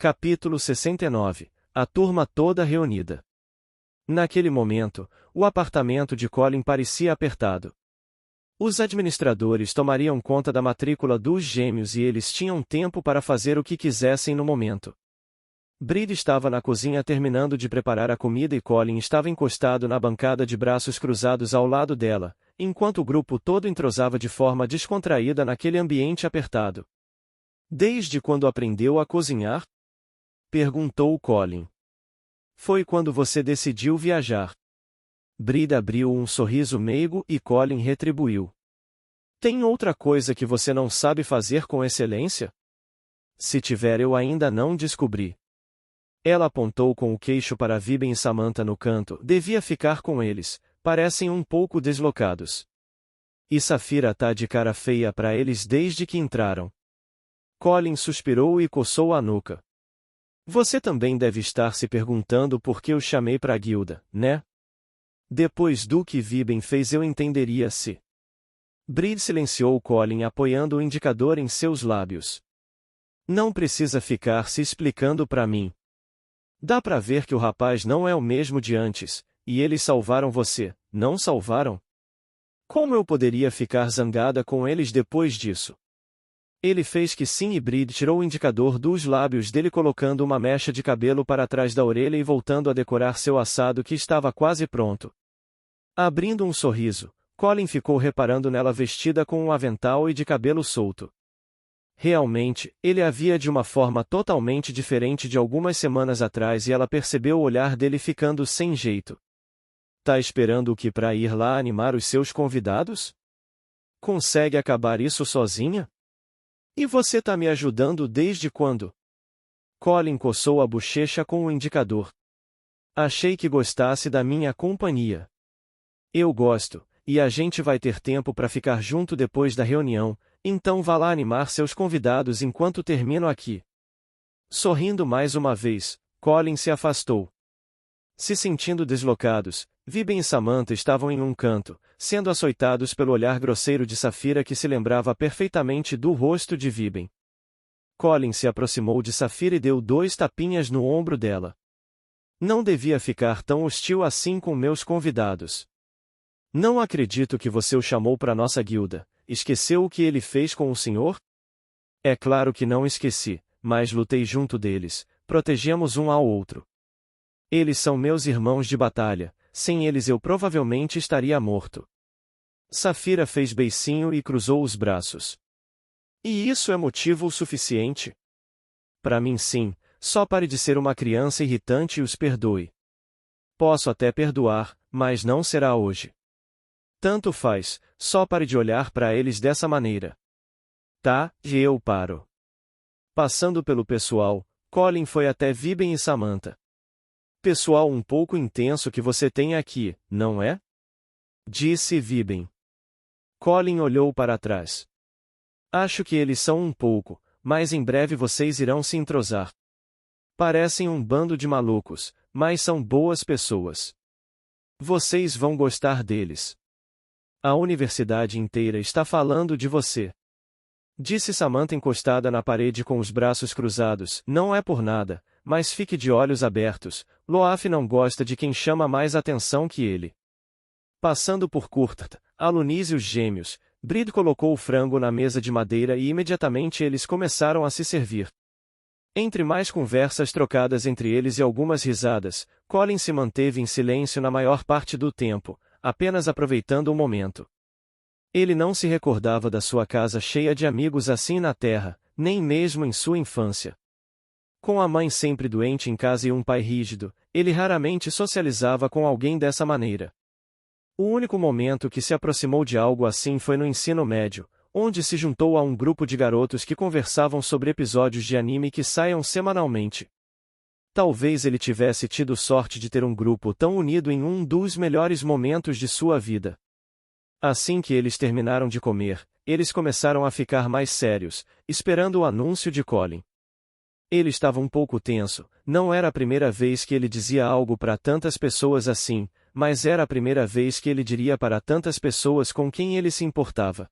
Capítulo 69. A turma toda reunida. Naquele momento, o apartamento de Colin parecia apertado. Os administradores tomariam conta da matrícula dos gêmeos e eles tinham tempo para fazer o que quisessem no momento. Bride estava na cozinha terminando de preparar a comida e Colin estava encostado na bancada de braços cruzados ao lado dela, enquanto o grupo todo entrosava de forma descontraída naquele ambiente apertado. Desde quando aprendeu a cozinhar? Perguntou Colin. Foi quando você decidiu viajar. Bride abriu um sorriso meigo e Colin retribuiu. Tem outra coisa que você não sabe fazer com excelência? Se tiver, eu ainda não descobri. Ela apontou com o queixo para Viben e Samantha no canto. Devia ficar com eles, parecem um pouco deslocados. E Safira tá de cara feia para eles desde que entraram. Colin suspirou e coçou a nuca. Você também deve estar se perguntando por que eu chamei para a guilda, né? Depois do que Viben fez eu entenderia se... Bride silenciou Colin apoiando o indicador em seus lábios. Não precisa ficar se explicando para mim. Dá para ver que o rapaz não é o mesmo de antes, e eles salvaram você, não salvaram? Como eu poderia ficar zangada com eles depois disso? Ele fez que sim e Bride tirou o indicador dos lábios dele colocando uma mecha de cabelo para trás da orelha e voltando a decorar seu assado que estava quase pronto. Abrindo um sorriso, Colin ficou reparando nela vestida com um avental e de cabelo solto. Realmente, ele a via de uma forma totalmente diferente de algumas semanas atrás e ela percebeu o olhar dele ficando sem jeito. Tá esperando o que para ir lá animar os seus convidados? Consegue acabar isso sozinha? E você tá me ajudando desde quando? Colin coçou a bochecha com o indicador. Achei que gostasse da minha companhia. Eu gosto, e a gente vai ter tempo para ficar junto depois da reunião, então vá lá animar seus convidados enquanto termino aqui. Sorrindo mais uma vez, Colin se afastou. Se sentindo deslocados, Viben e Samantha estavam em um canto, sendo açoitados pelo olhar grosseiro de Safira que se lembrava perfeitamente do rosto de Viben. Colin se aproximou de Safira e deu 2 tapinhas no ombro dela. Não devia ficar tão hostil assim com meus convidados. Não acredito que você o chamou para nossa guilda. Esqueceu o que ele fez com o senhor? É claro que não esqueci, mas lutei junto deles, protegemos um ao outro. Eles são meus irmãos de batalha, sem eles eu provavelmente estaria morto. Safira fez beicinho e cruzou os braços. E isso é motivo suficiente? Para mim sim, só pare de ser uma criança irritante e os perdoe. Posso até perdoar, mas não será hoje. Tanto faz, só pare de olhar para eles dessa maneira. Tá, e eu paro. Passando pelo pessoal, Colin foi até Viben e Samantha. Pessoal um pouco intenso que você tem aqui, não é? Disse Viben. Colin olhou para trás. Acho que eles são um pouco, mas em breve vocês irão se entrosar. Parecem um bando de malucos, mas são boas pessoas. Vocês vão gostar deles. A universidade inteira está falando de você. Disse Samantha encostada na parede com os braços cruzados. Não é por nada, mas fique de olhos abertos. Loaf não gosta de quem chama mais atenção que ele. Passando por Courtney, Alunis e os gêmeos, Bride colocou o frango na mesa de madeira e imediatamente eles começaram a se servir. Entre mais conversas trocadas entre eles e algumas risadas, Colin se manteve em silêncio na maior parte do tempo, apenas aproveitando o momento. Ele não se recordava da sua casa cheia de amigos assim na terra, nem mesmo em sua infância. Com a mãe sempre doente em casa e um pai rígido, ele raramente socializava com alguém dessa maneira. O único momento que se aproximou de algo assim foi no ensino médio, onde se juntou a um grupo de garotos que conversavam sobre episódios de anime que saiam semanalmente. Talvez ele tivesse tido sorte de ter um grupo tão unido em um dos melhores momentos de sua vida. Assim que eles terminaram de comer, eles começaram a ficar mais sérios, esperando o anúncio de Colin. Ele estava um pouco tenso, não era a primeira vez que ele dizia algo para tantas pessoas assim, mas era a primeira vez que ele diria para tantas pessoas com quem ele se importava.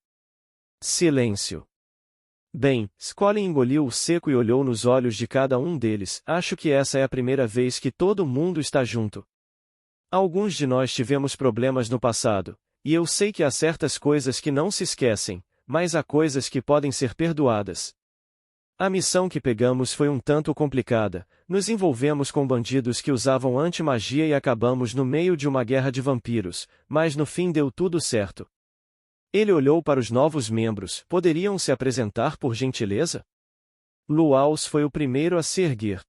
Silêncio. Bem, Colin engoliu o seco e olhou nos olhos de cada um deles. Acho que essa é a primeira vez que todo mundo está junto. Alguns de nós tivemos problemas no passado, e eu sei que há certas coisas que não se esquecem, mas há coisas que podem ser perdoadas. A missão que pegamos foi um tanto complicada, nos envolvemos com bandidos que usavam anti-magia e acabamos no meio de uma guerra de vampiros, mas no fim deu tudo certo. Ele olhou para os novos membros. Poderiam se apresentar por gentileza? Luaus foi o primeiro a se erguer.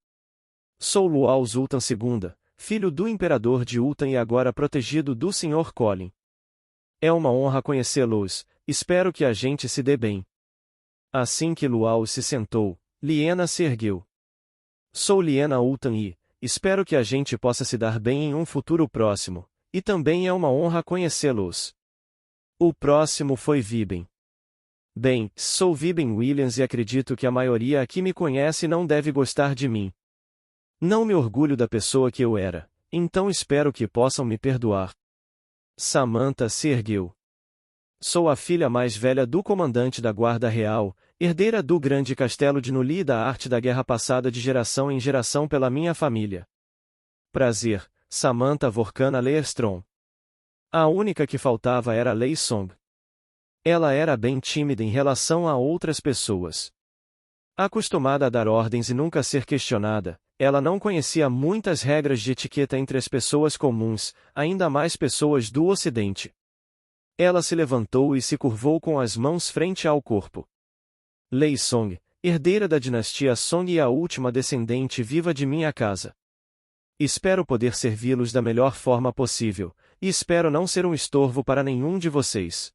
Sou Luaus Ultan II, filho do Imperador de Ultan e agora protegido do Sr. Colin. É uma honra conhecê-los, espero que a gente se dê bem. Assim que Luaus se sentou, Liena se ergueu. Sou Liena Ultan e espero que a gente possa se dar bem em um futuro próximo, e também é uma honra conhecê-los. O próximo foi Viben. Bem, sou Viben Williams e acredito que a maioria aqui me conhece e não deve gostar de mim. Não me orgulho da pessoa que eu era, então espero que possam me perdoar. Samantha se ergueu. Sou a filha mais velha do comandante da Guarda Real, herdeira do grande castelo de Nuli e da arte da guerra passada de geração em geração pela minha família. Prazer, Samantha Vorkana Leerstrom. A única que faltava era Lei Song. Ela era bem tímida em relação a outras pessoas. Acostumada a dar ordens e nunca ser questionada, ela não conhecia muitas regras de etiqueta entre as pessoas comuns, ainda mais pessoas do Ocidente. Ela se levantou e se curvou com as mãos frente ao corpo. Lei Song, herdeira da dinastia Song e a última descendente viva de minha casa. Espero poder servi-los da melhor forma possível, e espero não ser um estorvo para nenhum de vocês.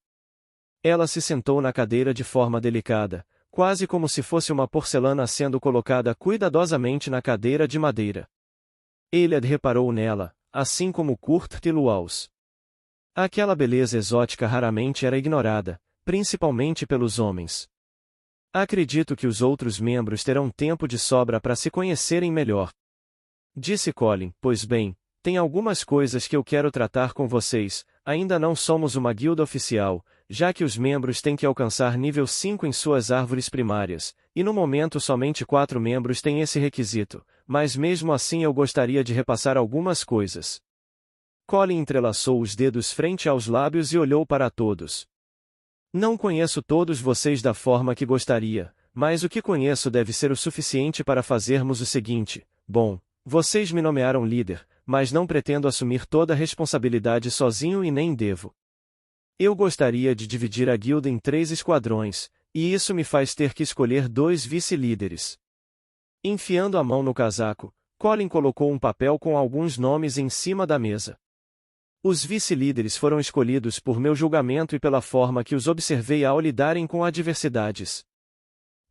Ela se sentou na cadeira de forma delicada, quase como se fosse uma porcelana sendo colocada cuidadosamente na cadeira de madeira. Eliad reparou nela, assim como Kurt e Luaus. Aquela beleza exótica raramente era ignorada, principalmente pelos homens. Acredito que os outros membros terão tempo de sobra para se conhecerem melhor. Disse Colin, pois bem, tem algumas coisas que eu quero tratar com vocês. Ainda não somos uma guilda oficial, já que os membros têm que alcançar nível 5 em suas árvores primárias, e no momento somente 4 membros têm esse requisito, mas mesmo assim eu gostaria de repassar algumas coisas. Colin entrelaçou os dedos frente aos lábios e olhou para todos. Não conheço todos vocês da forma que gostaria, mas o que conheço deve ser o suficiente para fazermos o seguinte. Bom, vocês me nomearam líder, mas não pretendo assumir toda a responsabilidade sozinho e nem devo. Eu gostaria de dividir a guilda em 3 esquadrões, e isso me faz ter que escolher 2 vice-líderes. Enfiando a mão no casaco, Colin colocou um papel com alguns nomes em cima da mesa. Os vice-líderes foram escolhidos por meu julgamento e pela forma que os observei ao lidarem com adversidades.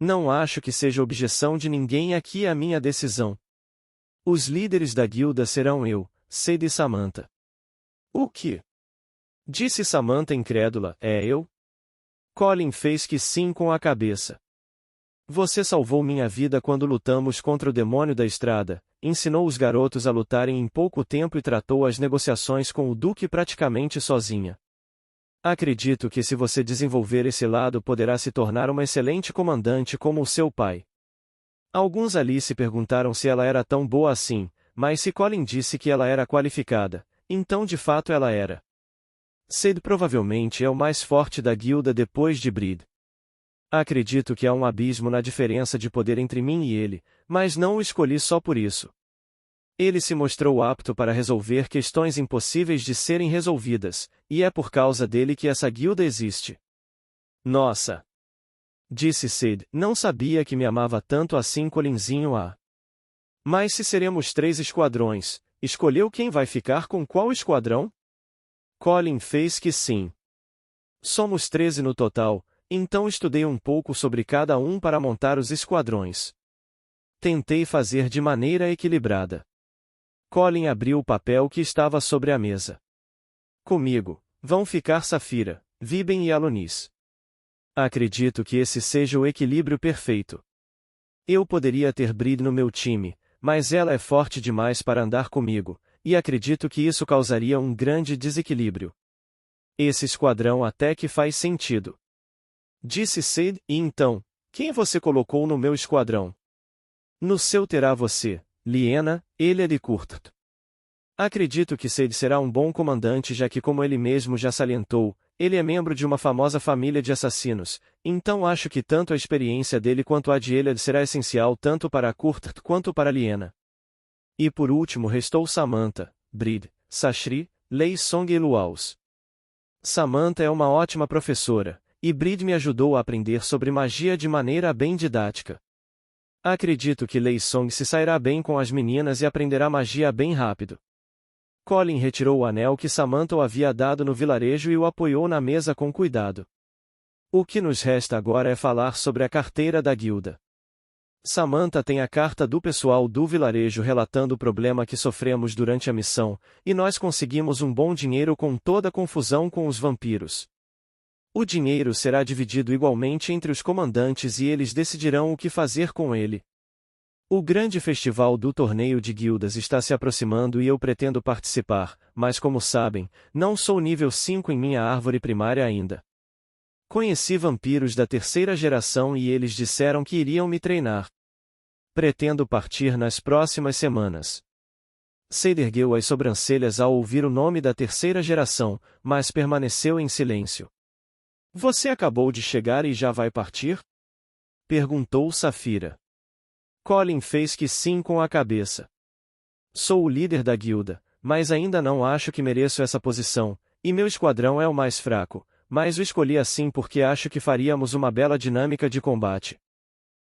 Não acho que seja objeção de ninguém aqui a minha decisão. Os líderes da guilda serão eu, Cade e Samantha. O que? Disse Samantha incrédula, é eu? Colin fez que sim com a cabeça. Você salvou minha vida quando lutamos contra o demônio da estrada, ensinou os garotos a lutarem em pouco tempo e tratou as negociações com o Duque praticamente sozinha. Acredito que se você desenvolver esse lado poderá se tornar uma excelente comandante como o seu pai. Alguns ali se perguntaram se ela era tão boa assim, mas se Colin disse que ela era qualificada, então de fato ela era. Cade provavelmente é o mais forte da guilda depois de Bride. Acredito que há um abismo na diferença de poder entre mim e ele, mas não o escolhi só por isso. Ele se mostrou apto para resolver questões impossíveis de serem resolvidas, e é por causa dele que essa guilda existe. Nossa! Disse Cade, não sabia que me amava tanto assim Colinzinho a. Mas se seremos 3 esquadrões, escolheu quem vai ficar com qual esquadrão? Colin fez que sim. Somos 13 no total, então estudei um pouco sobre cada um para montar os esquadrões. Tentei fazer de maneira equilibrada. Colin abriu o papel que estava sobre a mesa. Comigo, vão ficar Safira, Viben e Alonis. Acredito que esse seja o equilíbrio perfeito. Eu poderia ter Bride no meu time, mas ela é forte demais para andar comigo, e acredito que isso causaria um grande desequilíbrio. Esse esquadrão até que faz sentido. Disse Cade, e então, Quem você colocou no meu esquadrão? No seu terá você, Liena, Eliad e Curtat. Acredito que Cade será um bom comandante, já que, como ele mesmo já salientou, ele é membro de uma famosa família de assassinos, então acho que tanto a experiência dele quanto a de Eliad será essencial tanto para Curtat quanto para Liena. E por último restou Samantha, Bride, Sashri, Lei Song e Luaus. Samantha é uma ótima professora, e Bride me ajudou a aprender sobre magia de maneira bem didática. Acredito que Lei Song se sairá bem com as meninas e aprenderá magia bem rápido. Colin retirou o anel que Samantha o havia dado no vilarejo e o apoiou na mesa com cuidado. O que nos resta agora é falar sobre a carteira da guilda. Samantha tem a carta do pessoal do vilarejo relatando o problema que sofremos durante a missão, e nós conseguimos um bom dinheiro com toda a confusão com os vampiros. O dinheiro será dividido igualmente entre os comandantes e eles decidirão o que fazer com ele. O grande festival do torneio de guildas está se aproximando e eu pretendo participar, mas como sabem, não sou nível 5 em minha árvore primária ainda. Conheci vampiros da terceira geração e eles disseram que iriam me treinar. Pretendo partir nas próximas semanas. Cade ergueu as sobrancelhas ao ouvir o nome da terceira geração, mas permaneceu em silêncio. Você acabou de chegar e já vai partir? Perguntou Saphira. Colin fez que sim com a cabeça. Sou o líder da guilda, mas ainda não acho que mereço essa posição, e meu esquadrão é o mais fraco, mas o escolhi assim porque acho que faríamos uma bela dinâmica de combate.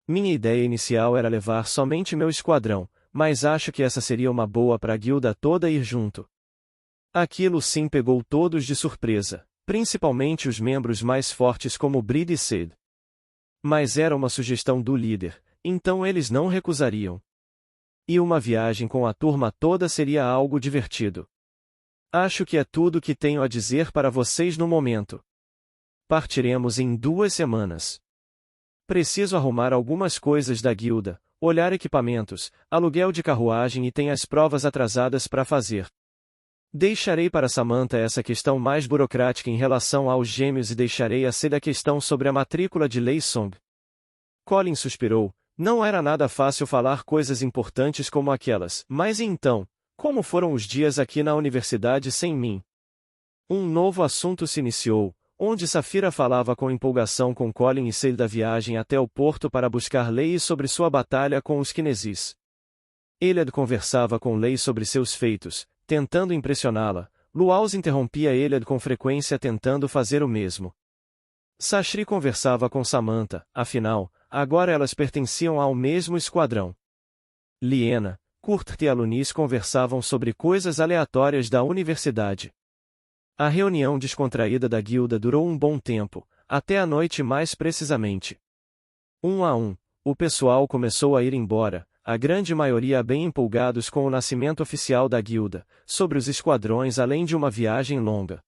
Minha ideia inicial era levar somente meu esquadrão, mas acho que essa seria uma boa para a guilda toda ir junto. Aquilo sim pegou todos de surpresa, principalmente os membros mais fortes como Bride e Cade. Mas era uma sugestão do líder, então eles não recusariam. E uma viagem com a turma toda seria algo divertido. Acho que é tudo que tenho a dizer para vocês no momento. Partiremos em 2 semanas. Preciso arrumar algumas coisas da guilda, olhar equipamentos, aluguel de carruagem e tenho as provas atrasadas para fazer. Deixarei para Samantha essa questão mais burocrática em relação aos gêmeos e deixarei a Cade a questão sobre a matrícula de Lei Song. Colin suspirou. Não era nada fácil falar coisas importantes como aquelas, mas então, como foram os dias aqui na universidade sem mim? Um novo assunto se iniciou, onde Saphira falava com empolgação com Colin e Cade da viagem até o porto para buscar Lei sobre sua batalha com os Kinesis. Eliad conversava com Lei sobre seus feitos, tentando impressioná-la. Luaus interrompia Eliad com frequência tentando fazer o mesmo. Sashri conversava com Samantha, afinal, agora elas pertenciam ao mesmo esquadrão. Liena, Curtat e Alunis conversavam sobre coisas aleatórias da universidade. A reunião descontraída da guilda durou um bom tempo, até a noite mais precisamente. Um a um, o pessoal começou a ir embora, a grande maioria bem empolgados com o nascimento oficial da guilda, sobre os esquadrões além de uma viagem longa.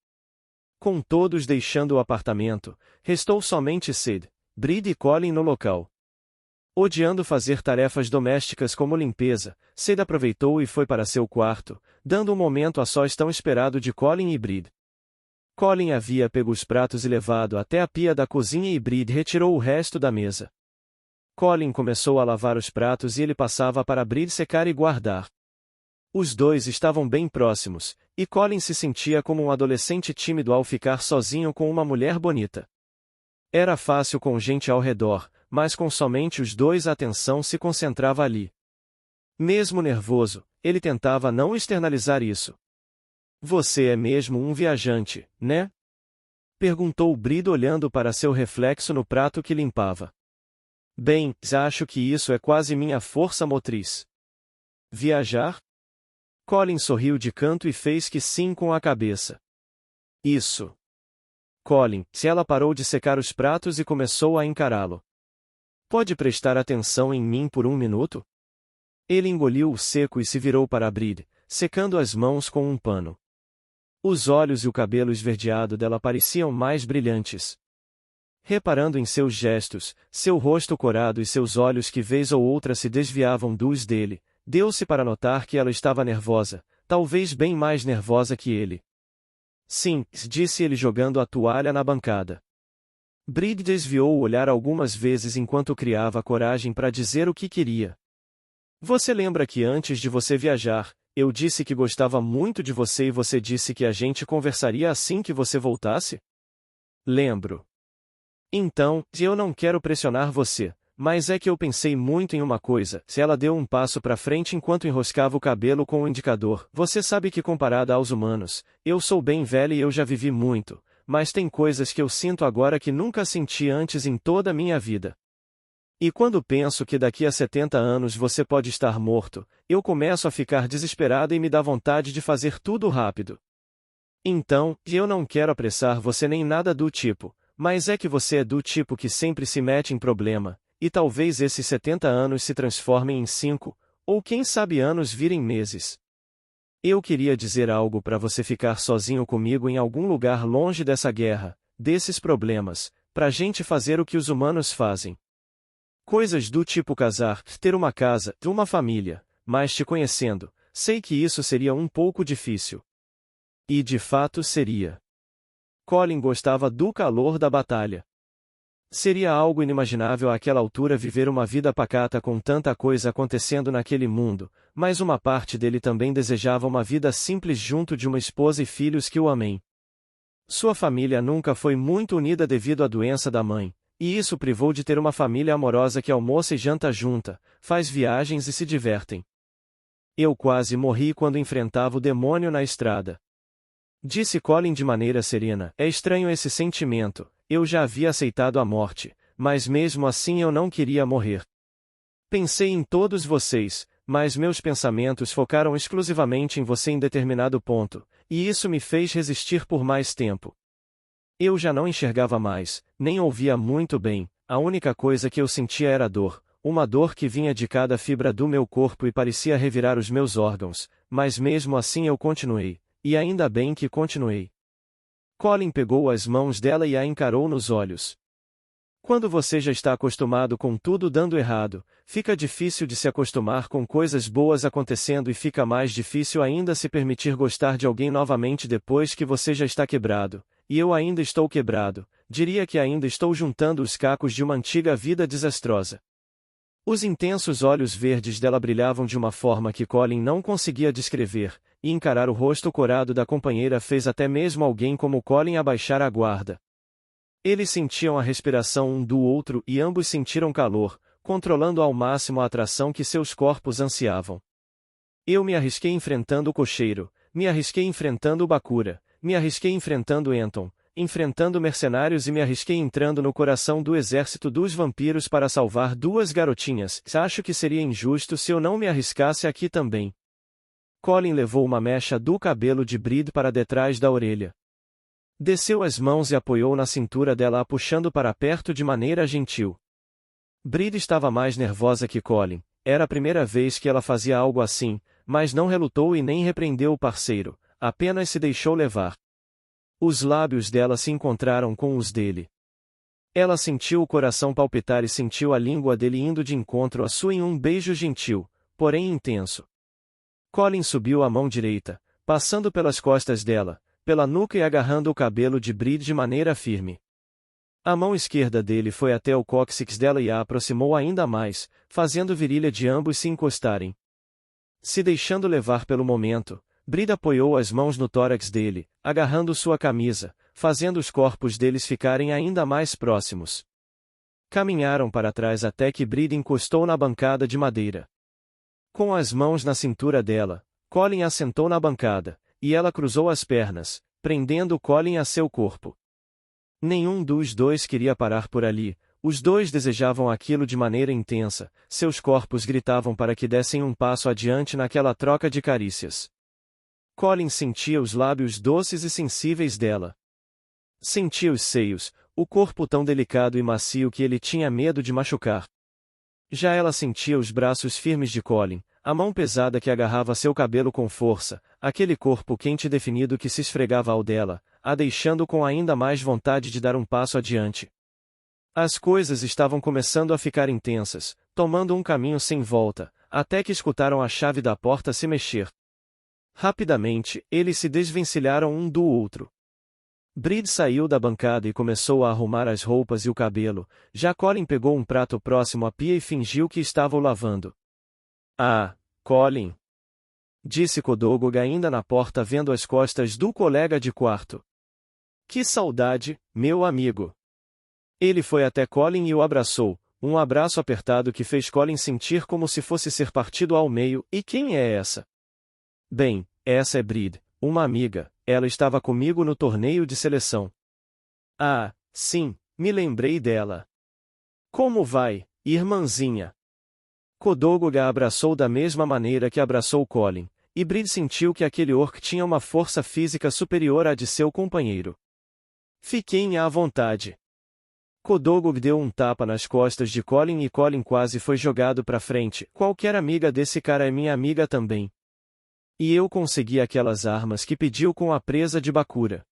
Com todos deixando o apartamento, restou somente Cade, Bride e Colin no local. Odiando fazer tarefas domésticas como limpeza, Cade aproveitou e foi para seu quarto, dando um momento a sós tão esperado de Colin e Bride. Colin havia pego os pratos e levado até a pia da cozinha e Bride retirou o resto da mesa. Colin começou a lavar os pratos e ele passava para Bride secar e guardar. Os dois estavam bem próximos, e Colin se sentia como um adolescente tímido ao ficar sozinho com uma mulher bonita. Era fácil com gente ao redor, mas com somente os dois a atenção se concentrava ali. Mesmo nervoso, ele tentava não externalizar isso. Você é mesmo um viajante, né? Perguntou Bride olhando para seu reflexo no prato que limpava. Bem, acho que isso é quase minha força motriz. Viajar? Colin sorriu de canto e fez que sim com a cabeça. Isso. Colin, se ela parou de secar os pratos e começou a encará-lo. Pode prestar atenção em mim por 1 minuto? Ele engoliu o seco e se virou para Bride, secando as mãos com um pano. Os olhos e o cabelo esverdeado dela pareciam mais brilhantes. Reparando em seus gestos, seu rosto corado e seus olhos que vez ou outra se desviavam dos dele, deu-se para notar que ela estava nervosa, talvez bem mais nervosa que ele. Sim, disse ele jogando a toalha na bancada. Bride desviou o olhar algumas vezes enquanto criava coragem para dizer o que queria. Você lembra que antes de você viajar, eu disse que gostava muito de você e você disse que a gente conversaria assim que você voltasse? Lembro. Então, eu não quero pressionar você, mas é que eu pensei muito em uma coisa. Se ela deu um passo para frente enquanto enroscava o cabelo com o indicador, você sabe que comparada aos humanos, eu sou bem velha e eu já vivi muito, mas tem coisas que eu sinto agora que nunca senti antes em toda a minha vida. E quando penso que daqui a 70 anos você pode estar morto, eu começo a ficar desesperada e me dá vontade de fazer tudo rápido. Então, eu não quero apressar você nem nada do tipo, mas é que você é do tipo que sempre se mete em problema, e talvez esses 70 anos se transformem em 5, ou quem sabe anos virem meses. Eu queria dizer algo para você ficar sozinho comigo em algum lugar longe dessa guerra, desses problemas, pra gente fazer o que os humanos fazem. Coisas do tipo casar, ter uma casa, ter uma família, mas te conhecendo, sei que isso seria um pouco difícil. E de fato seria. Colin gostava do calor da batalha. Seria algo inimaginável àquela altura viver uma vida pacata com tanta coisa acontecendo naquele mundo, mas uma parte dele também desejava uma vida simples junto de uma esposa e filhos que o amem. Sua família nunca foi muito unida devido à doença da mãe, e isso o privou de ter uma família amorosa que almoça e janta junta, faz viagens e se divertem. Eu quase morri quando enfrentava o demônio na estrada. Disse Colin de maneira serena. É estranho esse sentimento, eu já havia aceitado a morte, mas mesmo assim eu não queria morrer. Pensei em todos vocês, mas meus pensamentos focaram exclusivamente em você em determinado ponto, e isso me fez resistir por mais tempo. Eu já não enxergava mais, nem ouvia muito bem, a única coisa que eu sentia era dor, uma dor que vinha de cada fibra do meu corpo e parecia revirar os meus órgãos, mas mesmo assim eu continuei, e ainda bem que continuei. Colin pegou as mãos dela e a encarou nos olhos. Quando você já está acostumado com tudo dando errado, fica difícil de se acostumar com coisas boas acontecendo e fica mais difícil ainda se permitir gostar de alguém novamente depois que você já está quebrado. E eu ainda estou quebrado, diria que ainda estou juntando os cacos de uma antiga vida desastrosa. Os intensos olhos verdes dela brilhavam de uma forma que Colin não conseguia descrever, e encarar o rosto corado da companheira fez até mesmo alguém como Colin abaixar a guarda. Eles sentiam a respiração um do outro e ambos sentiram calor, controlando ao máximo a atração que seus corpos ansiavam. Eu me arrisquei enfrentando o cocheiro, me arrisquei enfrentando o Bakura, me arrisquei enfrentando Anton, enfrentando mercenários e me arrisquei entrando no coração do exército dos vampiros para salvar duas garotinhas. Acho que seria injusto se eu não me arriscasse aqui também. Colin levou uma mecha do cabelo de Bride para detrás da orelha. Desceu as mãos e apoiou na cintura dela, a puxando para perto de maneira gentil. Bride estava mais nervosa que Colin, era a primeira vez que ela fazia algo assim, mas não relutou e nem repreendeu o parceiro, apenas se deixou levar. Os lábios dela se encontraram com os dele. Ela sentiu o coração palpitar e sentiu a língua dele indo de encontro à sua em um beijo gentil, porém intenso. Colin subiu a mão direita, passando pelas costas dela, pela nuca e agarrando o cabelo de Bride de maneira firme. A mão esquerda dele foi até o cóccix dela e a aproximou ainda mais, fazendo virilha de ambos se encostarem. Se deixando levar pelo momento, Bride apoiou as mãos no tórax dele, agarrando sua camisa, fazendo os corpos deles ficarem ainda mais próximos. Caminharam para trás até que Bride encostou na bancada de madeira. Com as mãos na cintura dela, Colin a sentou na bancada, e ela cruzou as pernas, prendendo Colin a seu corpo. Nenhum dos dois queria parar por ali, os dois desejavam aquilo de maneira intensa, seus corpos gritavam para que dessem um passo adiante naquela troca de carícias. Colin sentia os lábios doces e sensíveis dela. Sentia os seios, o corpo tão delicado e macio que ele tinha medo de machucar. Já ela sentia os braços firmes de Colin, a mão pesada que agarrava seu cabelo com força, aquele corpo quente e definido que se esfregava ao dela, a deixando com ainda mais vontade de dar um passo adiante. As coisas estavam começando a ficar intensas, tomando um caminho sem volta, até que escutaram a chave da porta se mexer. Rapidamente, eles se desvencilharam um do outro. Bride saiu da bancada e começou a arrumar as roupas e o cabelo, já Colin pegou um prato próximo à pia e fingiu que estava o lavando. Ah, Colin! Disse Codogog ainda na porta vendo as costas do colega de quarto. Que saudade, meu amigo! Ele foi até Colin e o abraçou, um abraço apertado que fez Colin sentir como se fosse ser partido ao meio. E quem é essa? Bem, essa é Bride, uma amiga, ela estava comigo no torneio de seleção. Ah, sim, me lembrei dela. Como vai, irmãzinha? Codogog a abraçou da mesma maneira que abraçou Colin, e Bride sentiu que aquele orc tinha uma força física superior à de seu companheiro. Fiquem à vontade. Codogog deu um tapa nas costas de Colin e Colin quase foi jogado para frente. Qualquer amiga desse cara é minha amiga também. E eu consegui aquelas armas que pediu com a presa de Bakura.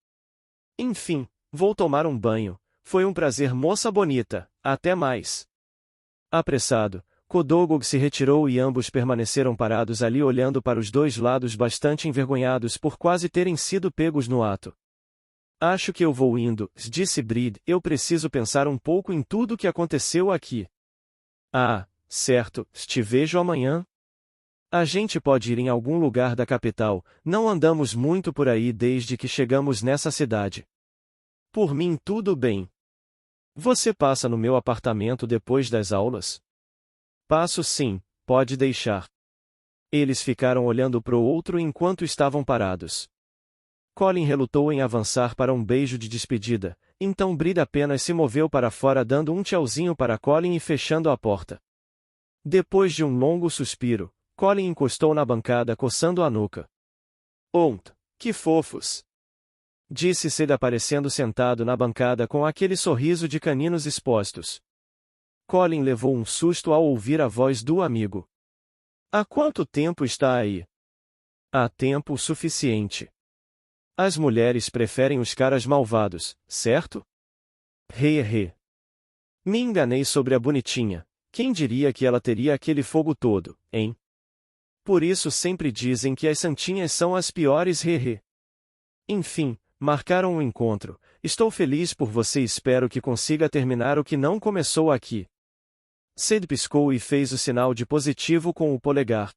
Enfim, vou tomar um banho. Foi um prazer, moça bonita. Até mais. Apressado, Codogog se retirou e ambos permaneceram parados ali olhando para os dois lados bastante envergonhados por quase terem sido pegos no ato. Acho que eu vou indo, disse Bride, eu preciso pensar um pouco em tudo o que aconteceu aqui. Ah, certo, te vejo amanhã. A gente pode ir em algum lugar da capital, não andamos muito por aí desde que chegamos nessa cidade. Por mim tudo bem. Você passa no meu apartamento depois das aulas? Passo sim, pode deixar. Eles ficaram olhando pro outro enquanto estavam parados. Colin relutou em avançar para um beijo de despedida, então Bride apenas se moveu para fora dando um tchauzinho para Colin e fechando a porta. Depois de um longo suspiro, Colin encostou na bancada coçando a nuca. Que fofos! Disse Ced aparecendo sentado na bancada com aquele sorriso de caninos expostos. Colin levou um susto ao ouvir a voz do amigo. Há quanto tempo está aí? Há tempo suficiente. As mulheres preferem os caras malvados, certo? He. Me enganei sobre a bonitinha. Quem diria que ela teria aquele fogo todo, hein? Por isso sempre dizem que as santinhas são as piores, he. Enfim, marcaram um encontro. Estou feliz por você e espero que consiga terminar o que não começou aqui. Ced piscou e fez o sinal de positivo com o polegar.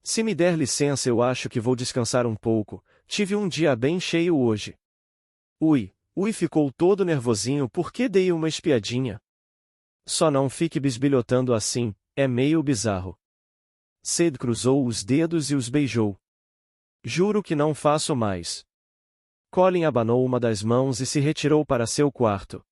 Se me der licença, eu acho que vou descansar um pouco. Tive um dia bem cheio hoje. Ui ficou todo nervosinho porque dei uma espiadinha. Só não fique bisbilhotando assim, é meio bizarro. Ced cruzou os dedos e os beijou. Juro que não faço mais. Colin abanou uma das mãos e se retirou para seu quarto.